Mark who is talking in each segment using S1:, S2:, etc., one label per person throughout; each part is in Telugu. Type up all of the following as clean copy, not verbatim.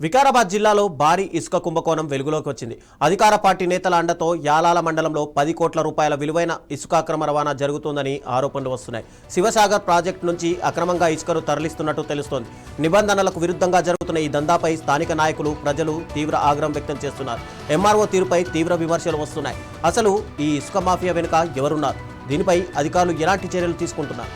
S1: వికారాబాద్ జిల్లాలో భారీ ఇసుక కుంభకోణం వెలుగులోకి వచ్చింది. అధికార పార్టీ నేతల అండతో యాలాల మండలంలో 10 కోట్ల రూపాయల విలువైన ఇసుక అక్రమ రవాణా జరుగుతుందని ఆరోపణలు వస్తున్నాయి. శివసాగర్ ప్రాజెక్టు నుంచి అక్రమంగా ఇసుకను తరలిస్తున్నట్టు తెలుస్తోంది. నిబంధనలకు విరుద్ధంగా జరుగుతున్న ఈ దందాపై స్థానిక నాయకులు, ప్రజలు తీవ్ర ఆగ్రహం వ్యక్తం చేస్తున్నారు. ఎంఆర్ఓ తీరుపై తీవ్ర విమర్శలు వస్తున్నాయి. అసలు ఈ ఇసుక మాఫియా వెనుక ఎవరున్నారు? దీనిపై అధికారులు ఎలాంటి చర్యలు తీసుకుంటున్నారు?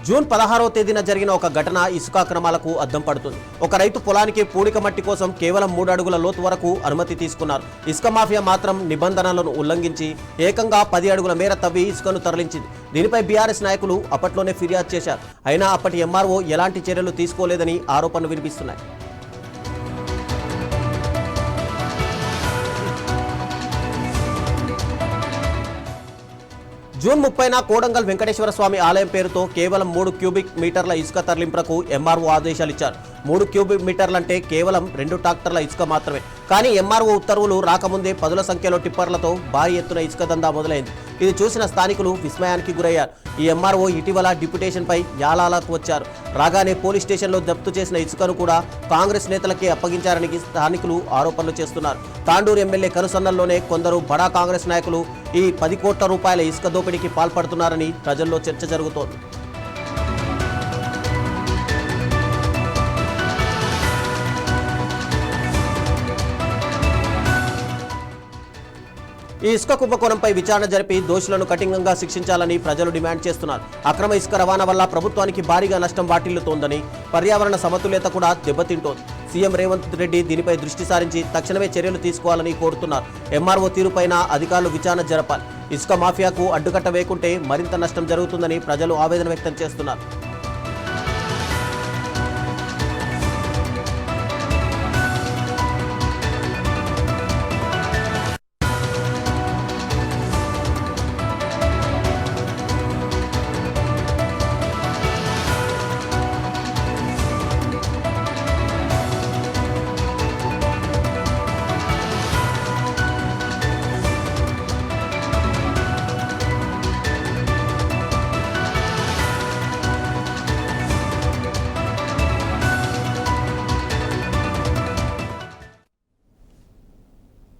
S1: జూన్ 16వ తేదీన జరిగిన ఒక ఘటన ఇసుక అక్రమాలకు అద్దం పడుతుంది. ఒక రైతు పొలానికి పూడిక మట్టి కోసం కేవలం 3 అడుగుల లోతు వరకు అనుమతి తీసుకున్నారు. ఇసుక మాఫియా మాత్రం నిబంధనలను ఉల్లంఘించి ఏకంగా 10 అడుగుల మేర తవ్వి ఇసుకను తరలించింది. దీనిపై బీఆర్ఎస్ నాయకులు అప్పట్లోనే ఫిర్యాదు చేశారు. అయినా అప్పటి ఎంఆర్ఓ ఎలాంటి చర్యలు తీసుకోలేదని ఆరోపణలు వినిపిస్తున్నాయి. జూన్ 30న కోడంగల్ వెంకటేశ్వర స్వామి ఆలయం పేరుతో కేవలం 3 క్యూబిక్ మీటర్ల ఇసుక తరలింపులకు ఎంఆర్ఓ ఆదేశాలు ఇచ్చారు. 3 క్యూబిక్ మీటర్లంటే కేవలం 2 ట్రాక్టర్ల ఇసుక మాత్రమే. కానీ ఎంఆర్ఓ ఉత్తర్వులు రాకముందే పదుల సంఖ్యలో టిప్పర్లతో భారీ ఎత్తున ఇసుక దందా మొదలైంది. ఇది చూసిన స్థానికులు విస్మయానికి గురయ్యారు. ఈ ఎంఆర్ఓ ఇటీవల డిప్యుటేషన్పై యాలాలకు వచ్చారు. రాగానే పోలీస్ స్టేషన్లో జప్తు చేసిన ఇసుకను కూడా కాంగ్రెస్ నేతలకే అప్పగించారని స్థానికులు ఆరోపణలు చేస్తున్నారు. తాండూరు ఎమ్మెల్యే కనుసన్నల్లోనే కొందరు బడా కాంగ్రెస్ నాయకులు ఈ 10 కోట్ల రూపాయల ఇసుక దోపిడీకి పాల్పడుతున్నారని ప్రజల్లో చర్చ జరుగుతోంది. ఈ ఇసుక కుంభకోణంపై విచారణ జరిపి దోషులను కఠినంగా శిక్షించాలని ప్రజలు డిమాండ్ చేస్తున్నారు. అక్రమ ఇసుక రవాణా వల్ల ప్రభుత్వానికి భారీగా నష్టం వాటిల్లుతోందని, పర్యావరణ సమతుల్యత కూడా దెబ్బతింటోంది. సీఎం రేవంత్ రెడ్డి దీనిపై దృష్టి సారించి తక్షణమే చర్యలు తీసుకోవాలని కోరుతున్నారు. ఎంఆర్ఓ తీరుపైన అధికారులు విచారణ జరపాలి. ఇసుక మాఫియాకు అడ్డుకట్ట వేయకుంటే మరింత నష్టం జరుగుతుందని ప్రజలు ఆవేదన వ్యక్తం చేస్తున్నారు.